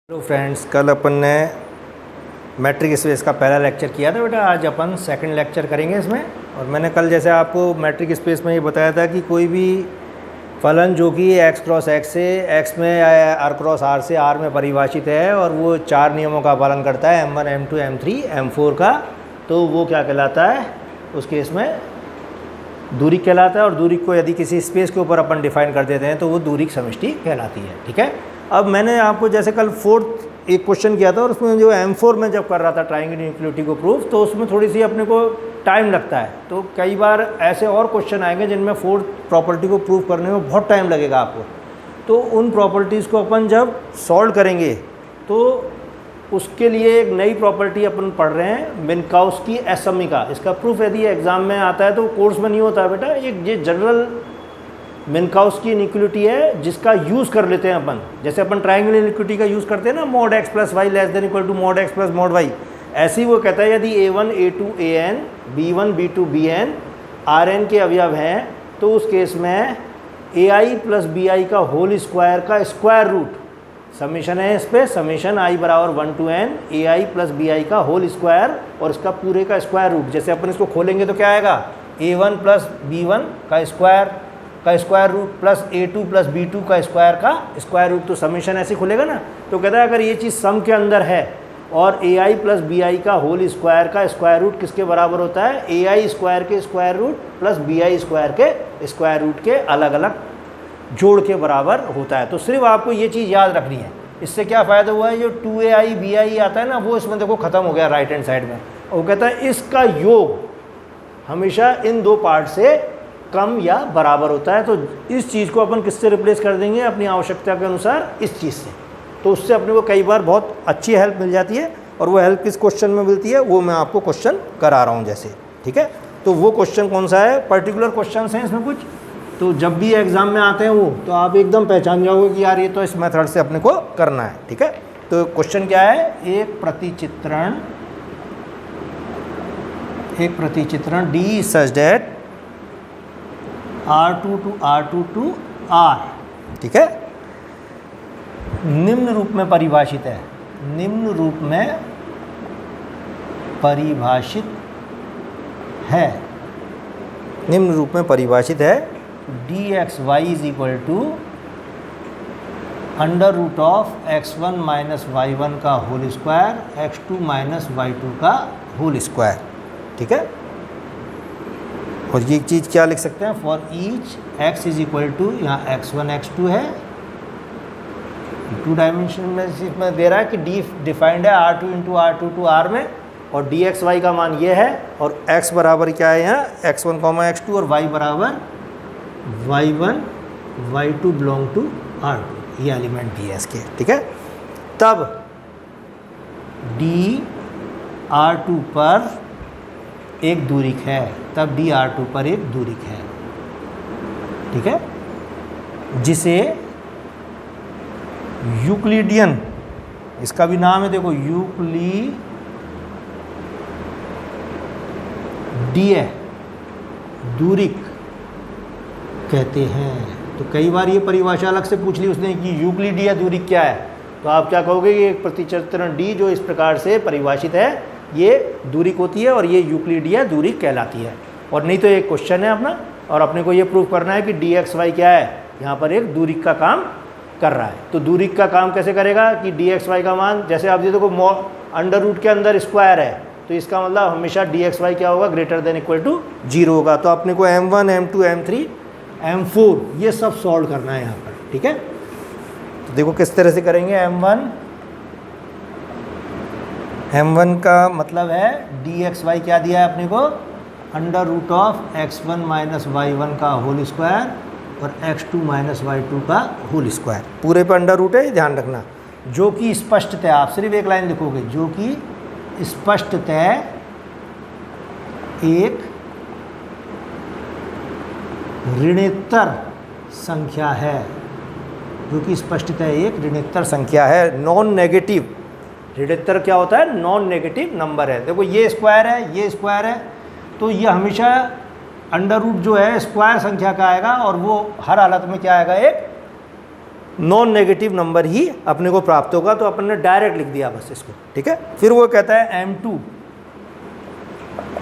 Hello friends, कल अपन ने matric space का पहला लेक्चर किया था बेटा। आज अपन सेकंड लेक्चर करेंगे इसमें। और मैंने कल जैसे आपको मैट्रिक स्पेस में ये बताया था कि कोई भी फलन जो कि x क्रॉस x से x में r क्रॉस r से r में परिभाषित है और वो चार नियमों का पालन करता है, m1 m2 m3 m4 का, तो वो क्या कहलाता है? उस केस में दूरी कहलाता है। और दूरी को यदि किसी स्पेस के ऊपर अपन डिफाइन कर देते हैं तो वो दूरी समष्टि कहलाती है। ठीक है। अब मैंने आपको जैसे कल फोर्थ एक क्वेश्चन किया था और उसमें जो M4 में जब कर रहा था ट्राइंगल इनइक्वालिटी को प्रूफ, तो उसमें थोड़ी सी अपने को टाइम लगता है। तो कई बार ऐसे और क्वेश्चन आएंगे जिनमें फोर्थ प्रॉपर्टी को प्रूफ करने में बहुत टाइम लगेगा आपको। तो उन प्रॉपर्टीज़ को अपन जब सॉल्व करेंगे तो उसके लिए एक नई प्रॉपर्टी अपन पढ़ रहे हैं, मिन्काउस्की एसमी का। इसका प्रूफ यदि एग्जाम में आता है तो कोर्स में नहीं होता है बेटा। ये जनरल मिन्काउस्की इनइक्वालिटी है जिसका यूज़ कर लेते हैं अपन। जैसे अपन ट्राइंगल इनइक्वालिटी का यूज़ करते हैं ना, mod x plus Y less than equal to mod x plus mod y। ऐसे ही वो कहता है यदि a1 a2 an b1 b2 bn rn के अवयव हैं तो उस केस में ai प्लस bi का होल स्क्वायर का स्क्वायर रूट, समीशन है इस पर, समीशन i बराबर 1 to n ai plus bi का होल स्क्वायर और इसका पूरे का स्क्वायर रूट। जैसे अपन इसको खोलेंगे तो क्या आएगा? a1 प्लस b1 का square root plus a2 plus b2 का स्क्वायर रूट। तो समीशन ऐसे खुलेगा ना। तो कहता है अगर ये चीज़ सम के अंदर है और ai प्लस bi का होल स्क्वायर का स्क्वायर रूट किसके बराबर होता है? ai स्क्वायर के square root plus bi square के स्क्वायर रूट के अलग अलग जोड़ के बराबर होता है। तो सिर्फ आपको ये चीज़ याद रखनी है। इससे क्या फ़ायदा हुआ है? जो 2ai bi आता है ना, वो इसमें देखो ख़त्म हो गया राइट हैंड साइड में। और वो कहता है इसका योग हमेशा इन दो पार्ट से कम या बराबर होता है। तो इस चीज़ को अपन किससे रिप्लेस कर देंगे? अपनी आवश्यकता के अनुसार इस चीज़ से। तो उससे अपने को कई बार बहुत अच्छी हेल्प मिल जाती है। और वो हेल्प किस क्वेश्चन में मिलती है वो मैं आपको क्वेश्चन करा रहा हूँ जैसे। ठीक है। तो वो क्वेश्चन कौन सा है? पर्टिकुलर क्वेश्चन हैं इसमें कुछ, तो जब भी एग्ज़ाम में आते हैं वो, तो आप एकदम पहचान जाओगे कि यार ये तो इस मेथड से अपने को करना है। ठीक है। तो क्वेश्चन क्या है? एक प्रतिचित्रण D such that R2 to R2 to R, ठीक है, निम्न रूप में परिभाषित है। निम्न रूप में परिभाषित है। निम्न रूप में परिभाषित है dxy is equal to under root of x1 minus y1 का whole square x2 minus y2 का होल स्क्वायर। ठीक है। और ये चीज़ क्या लिख सकते हैं? For each x is equal to, यहाँ x1 x2 है, टू डायमेंशन में इसमें दे रहा है कि d डिफाइंड है R2 into R2 to R में, और dxy का मान ये है। और x बराबर क्या है यहाँ? x1 x2 और y बराबर y1 y2 belong to R2, ये एलिमेंट भी है इसके। ठीक है। तब d R2 पर एक दूरिक है, तब dr2 पर एक दूरिक है। ठीक है। जिसे यूक्लिडियन, इसका भी नाम है देखो, यूक्लिडीय दूरिक कहते हैं। तो कई बार ये परिभाषा अलग से पूछ ली उसने कि यूक्लिडीय दूरिक क्या है। तो आप क्या कहोगे? ये प्रतिचित्रण डी जो इस प्रकार से परिभाषित है ये दूरिक होती है और ये यूक्लिडीय दूरिक कहलाती है। और नहीं तो एक क्वेश्चन है अपना, और अपने को ये प्रूव करना है कि dxy क्या है? यहाँ पर एक दूरिक का काम कर रहा है। तो दूरिक का काम कैसे करेगा कि dxy का मान, जैसे आप ये देखो अंडर रूट के अंदर स्क्वायर है, तो इसका मतलब हमेशा dxy क्या होगा? ग्रेटर देन इक्वल टू 0 होगा। तो अपने को m1 m2 m3 m4 ये सब सॉल्व करना है यहाँ पर। ठीक है। तो देखो किस तरह से करेंगे। m1 का मतलब है dxy क्या दिया है अपने को? Under root of x1 minus y1 का होल स्क्वायर और x2 माइनस y2 का होल स्क्वायर। पूरे पे अंडर रूट है, ध्यान रखना। जो कि स्पष्टतः, आप सिर्फ एक लाइन लिखोगे, जो कि स्पष्टतः एक ऋणोत्तर संख्या है। जो कि स्पष्टतः एक ऋणोत्तर संख्या है, नॉन नेगेटिव। ऋणोत्तर क्या होता है? नॉन नेगेटिव नंबर है। देखो ये स्क्वायर है, ये स्क्वायर है, तो ये हमेशा अंडर रूट जो है स्क्वायर संख्या का आएगा और वो हर हालत में क्या आएगा? एक नॉन नेगेटिव नंबर ही अपने को प्राप्त होगा, तो अपन ने डायरेक्ट लिख दिया बस इसको, ठीक है। फिर वो कहता है M2,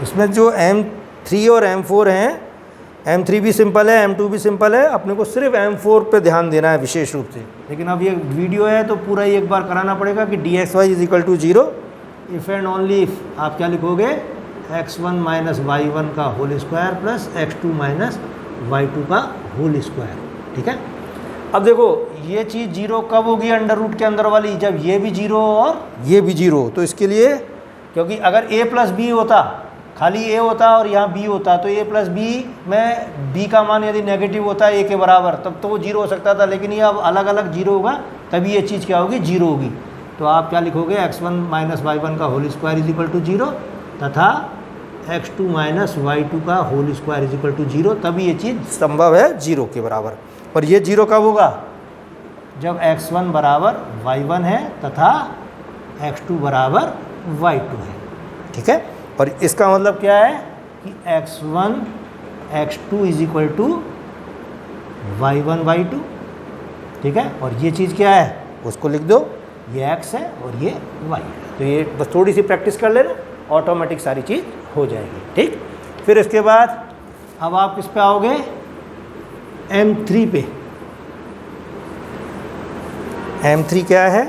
इसमें जो M3 और M4 हैं, M3 भी सिंपल है, M2 भी सिंपल है, अपने को सिर्फ M4 पे ध्यान देना है विशेष रूप से। लेकिन अब ये वीडियो है तो पूरा ही एक बार कराना पड़ेगा कि dxy is equal to 0 if and only if आप क्या लिखोगे, x1 माइनस y1 का whole square plus x2 minus y2 का होल स्क्वायर, ठीक है। अब देखो ये चीज़ 0 कब होगी अंडर रूट के अंदर वाली, जब ये भी 0 और ये भी 0। तो इसके लिए, क्योंकि अगर a प्लस बी होता, खाली a होता और यहाँ b होता, तो a प्लस बी में b का मान यदि नेगेटिव होता है a के बराबर, तब तो वो 0 हो सकता था। लेकिन ये अब अलग अलग 0 होगा, तभी ये चीज़ क्या होगी, 0 होगी। तो आप क्या लिखोगे, x1 माइनस y1 का whole square is equal to 0 तथा x2 माइनस y2 का whole square is equal to 0, तभी ये चीज़ संभव है 0 के बराबर। और ये 0 कब होगा, जब x1 बराबर y1 है तथा x2 बराबर y2 है, ठीक है। और इसका मतलब क्या है कि x1 x2 is equal to y1 y2, ठीक है। और ये चीज़ क्या है, उसको लिख दो, ये x है और ये y है। तो ये बस थोड़ी सी प्रैक्टिस कर लेना, ऑटोमेटिक सारी चीज़ हो जाएगी, ठीक। फिर इसके बाद अब आप किस पे आओगे, M3 पे। M3 क्या है,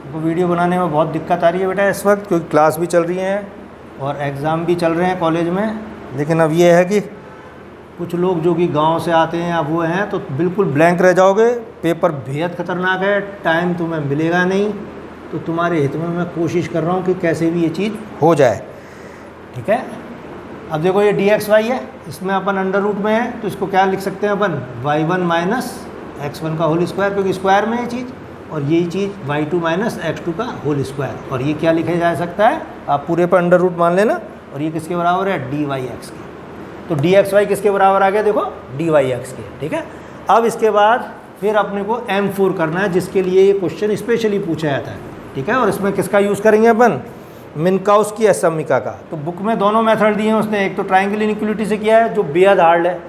हमको वीडियो बनाने में बहुत दिक्कत आ रही है बेटा इस वक्त, क्योंकि क्लास भी चल रही है और एग्ज़ाम भी चल रहे हैं कॉलेज में। लेकिन अब ये है कि कुछ लोग जो कि गांव से आते हैं, अब वो हैं तो बिल्कुल ब्लैंक रह जाओगे, पेपर बेहद ख़तरनाक है, टाइम तुम्हें मिलेगा नहीं। तो तुम्हारे हित में मैं कोशिश कर रहा हूँ कि कैसे भी ये चीज़ हो जाए, ठीक है। अब देखो ये dxy है, इसमें अपन अंडर रूट में है, तो इसको क्या लिख सकते हैं अपन, y1 माइनस x1 का होल स्क्वायर, क्योंकि स्क्वायर में है चीज़, और यही चीज़ y2 माइनस x2 का होल स्क्वायर। और ये क्या लिखा जा सकता है, आप पूरे पर अंडर रूट मान लेना। और ये किसके बराबर है, dyx के। तो dxy किसके बराबर आ गया, देखो dyx के, ठीक है। अब इसके बाद फिर अपने को M4 करना है, जिसके लिए ये क्वेश्चन स्पेशली पूछा जाता है, ठीक है। और इसमें किसका यूज़ करेंगे अपन, मिन्काउस्की असमीका का। तो बुक में दोनों मेथड दिए हैं उसने, एक तो ट्रायंगल इनइक्वालिटी से किया है जो बेहद हार्ड है,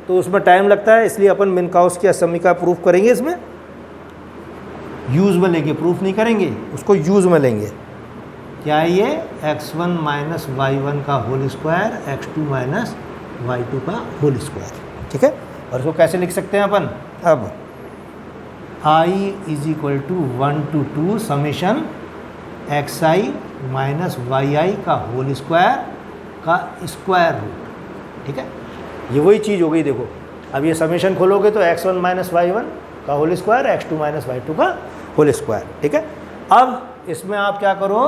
तो उसमें टाइम लगता है, इसलिए अपन मिन्काउस्की असमीका प्रूफ करेंगे। इसमें यूज़ में लेंगे, प्रूफ नहीं करेंगे, उसको यूज़ में लेंगे। क्या है ये, x1 माइनस y1 का whole square x2 minus y2 का होल स्क्वायर, ठीक है। और इसको कैसे लिख सकते हैं अपन, अब i is equal to 1 to 2 summation xi minus yi का होल स्क्वायर का स्क्वायर रूट, ठीक है। ये वही चीज़ हो गई, देखो अब ये समेशन खोलोगे तो x1 माइनस y1 का whole square, x2 minus y2 का होल स्क्वायर, ठीक है। अब इसमें आप क्या करो,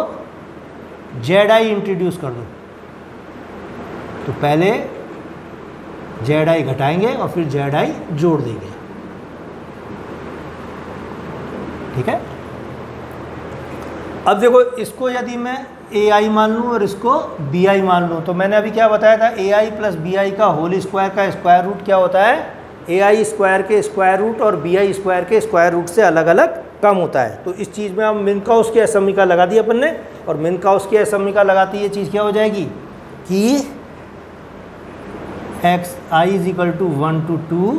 zi इंट्रोड्यूस कर दो। तो पहले zi घटाएंगे और फिर zi जोड़ देंगे, ठीक है। अब देखो इसको यदि मैं ai मान लूँ और इसको bi मान लूँ, तो मैंने अभी क्या बताया था, ai प्लस bi का होल स्क्वायर का स्क्वायर रूट क्या होता है, ai स्क्वायर के स्क्वायर रूट और bi स्क्वायर के स्क्वायर रूट से अलग अलग कम होता है। तो इस चीज़ में हम मिन्काउस्की असमीका लगा दी अपन ने, और मिन्काउस्की असमीका लगाती ये चीज़ क्या हो जाएगी कि xi is equal to 1 to 2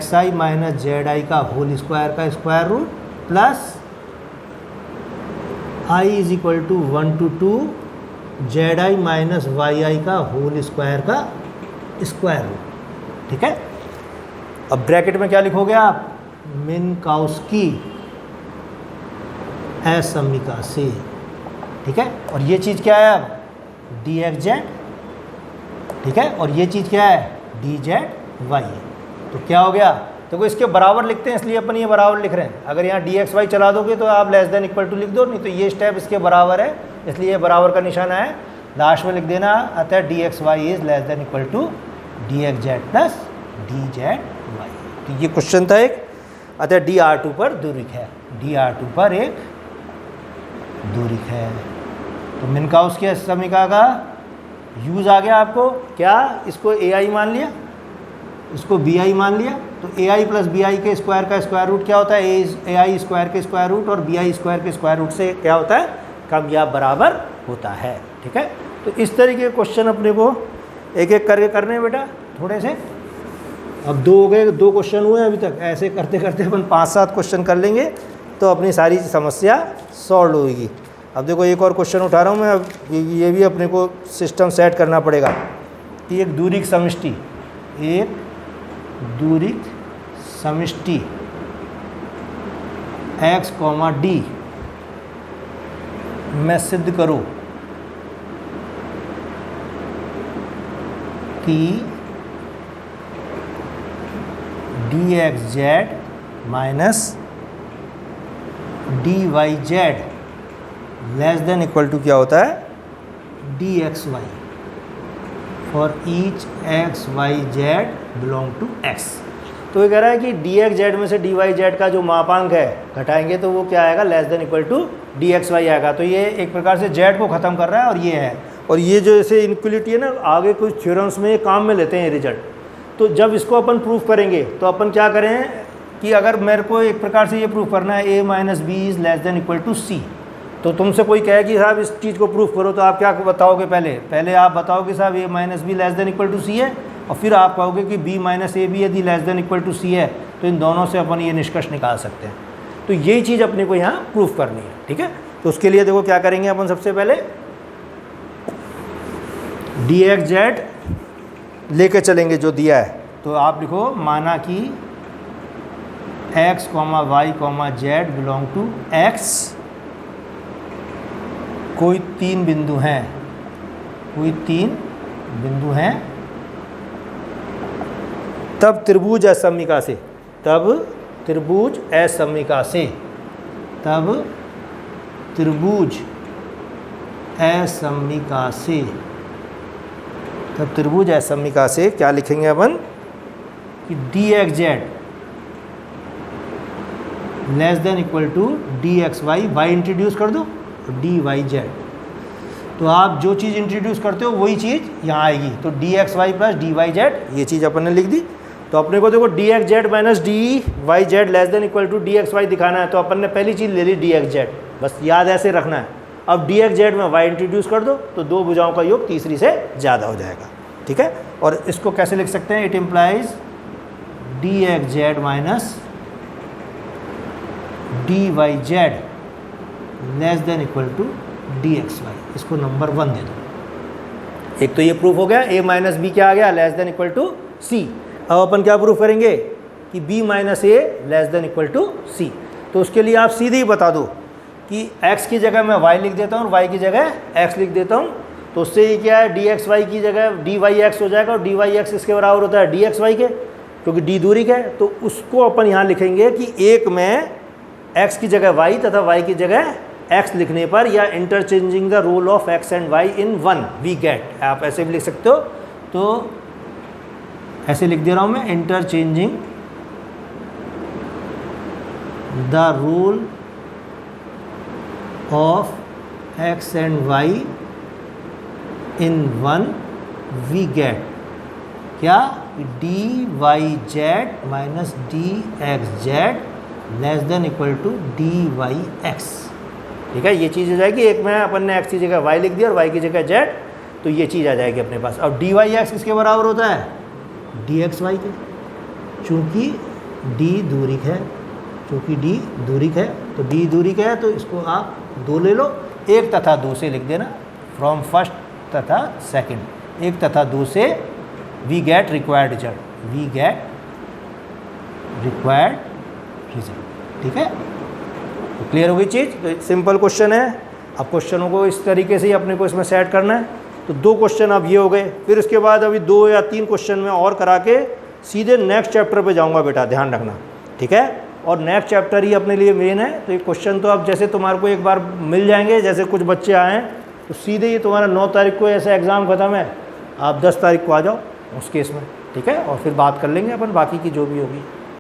xi minus zi का होल स्क्वायर का square root plus i is equal to 1 to 2 zi minus yi का होल स्क्वायर का स्क्वायर रूट, ठीक है। अब ब्रैकेट में क्या लिखोगे आप, मिन्काउस्की असमीका से, ठीक है। और ये चीज़ क्या है अब, dxz, ठीक है। और ये चीज़ क्या है, dzy। तो क्या हो गया, देखो इसके बराबर लिखते हैं, इसलिए अपन ये बराबर लिख रहे हैं। अगर यहाँ dxy चला दोगे तो आप लेस देन इक्वल टू लिख दो, नहीं तो ये स्टेप इसके बराबर है, इसलिए ये बराबर का निशान है, लास्ट में लिख देना, अतः dxy is less than equal to dxz plus dzy। तो ये क्वेश्चन था एक, अतः dr2 पर दूरिक है, dr2 पर एक दूरिक है। तो मिन्काउस्की असमीका का यूज़ आ गया आपको, क्या इसको ai मान लिया, इसको bi मान लिया। तो ai प्लस bi के स्क्वायर का स्क्वायर रूट क्या होता है, ai स्क्वायर के स्क्वायर रूट और bi स्क्वायर के स्क्वायर रूट से क्या होता है, कम या बराबर होता है, ठीक है। तो इस तरीके के क्वेश्चन अपने को एक एक करके करने हैं बेटा, थोड़े से। अब 2 हो गए, 2 क्वेश्चन हुए अभी तक। ऐसे करते करते अपन 5-7 क्वेश्चन कर लेंगे तो अपनी सारी समस्या सॉल्व होगी। अब देखो एक और क्वेश्चन उठा रहा हूँ मैं। अब ये भी अपने को सिस्टम सेट करना पड़ेगा कि एक दूरिक समष्टि, एक दूरिक समष्टि x, d मैं सिद्ध करूँ कि dxz minus dyz less than equal to क्या होता है, dxy for each x y z belong to x। तो ये कह रहा है कि dxz में से dyz का जो मापांक है घटाएंगे तो वो क्या आएगा, less than equal to dxy आएगा। तो ये एक प्रकार से z को ख़त्म कर रहा है और ये है। और ये जो ऐसे इनक्वलिटी है ना, आगे कुछ थ्योरम्स में ये काम में लेते हैं ये रिजल्ट। तो जब इसको अपन प्रूफ करेंगे तो अपन क्या करें कि अगर मेरे को एक प्रकार से ये प्रूफ करना है a minus B is less than equal to C, तो तुमसे कोई कहे कि साहब इस चीज़ को प्रूफ करो, तो आप क्या बताओगे, पहले आप बताओगे साहब a minus B less than equal to C है, और फिर आप कहोगे कि b माइनस ए बी यदि less than equal to C है, तो इन दोनों से अपन ये निष्कर्ष निकाल सकते हैं। तो यही चीज़ अपने को यहाँ प्रूफ करनी है, ठीक है। तो उसके लिए देखो क्या करेंगे अपन, सबसे पहले dxz लेके चलेंगे जो दिया है। तो आप लिखो माना कि x, y, z belong to x, कोई 3 बिंदु हैं, तब त्रिभुज असमिका से, तब त्रिभुज असमिका से क्या लिखेंगे अपन कि dxz less than equal to dxy, y introduce कर दो, dyz। तो आप जो चीज़ इंट्रोड्यूस करते हो वही चीज़ यहाँ आएगी। तो dxy प्लस dyz ये चीज़ अपन ने लिख दी। तो अपने को देखो dxz minus dyz less than equal to dxy दिखाना है, तो अपन ने पहली चीज़ ले ली dxz, बस याद ऐसे रखना है। अब dxz में y इंट्रोड्यूस कर दो तो 2 भुजाओं का योग तीसरी से ज़्यादा हो जाएगा, ठीक है। और इसको कैसे लिख सकते हैं, it implies dxz minus dyz less than equal to dxy। इसको नंबर 1 दे दो। एक तो ये प्रूफ हो गया, a माइनस बी क्या आ गया, less than equal to C. अब अपन क्या प्रूफ करेंगे कि b minus A less than equal to C. तो उसके लिए आप सीधे ही बता दो कि x की जगह मैं y लिख देता हूँ और y की जगह x लिख देता हूँ। तो उससे ये क्या है, dxy की जगह dyx हो जाएगा, और dyx इसके बराबर होता है dxy के, क्योंकि d दूरी का है। तो उसको अपन यहाँ लिखेंगे कि एक में x की जगह y तथा y की जगह x लिखने पर, या interchanging the role of x and y in 1 we get, आप ऐसे भी लिख सकते हो। तो ऐसे लिख दे रहा हूँ मैं, interchanging the role of x and y in 1 we get क्या, dyz minus dxz less than equal to dyx, ठीक है। ये चीज़ हो जाएगी। एक में अपन ने x की जगह y लिख दिया और y की जगह z, तो ये चीज़ आ जाएगी अपने पास। अब dyx किसके बराबर होता है, dxy के, चूँकि d दूरिक है, तो d दूरिक है, तो इसको आप 2 ले लो, 1 तथा 2 से लिख देना, फ्रॉम फर्स्ट तथा सेकंड, 1 तथा 2 से वी गेट रिक्वायर्ड रिजल्ट, ठीक है। तो क्लियर हो गई चीज़। तो सिंपल क्वेश्चन है। अब क्वेश्चनों को इस तरीके से ही अपने को इसमें सेट करना है। तो 2 क्वेश्चन अब ये हो गए, फिर उसके बाद अभी 2 या 3 क्वेश्चन में और करा के सीधे नेक्स्ट चैप्टर पे जाऊंगा बेटा, ध्यान रखना, ठीक है। और नेक्स्ट चैप्टर ही अपने लिए मेन है। तो ये क्वेश्चन तो अब जैसे तुम्हारे को एक बार मिल जाएंगे, जैसे कुछ बच्चे आए तो सीधे ही तुम्हारा 9 तारीख को ऐसा एग्ज़ाम ख़त्म है, आप 10 तारीख को आ जाओ उस केस में, ठीक है। और फिर बात कर लेंगे अपन बाकी की जो भी होगी।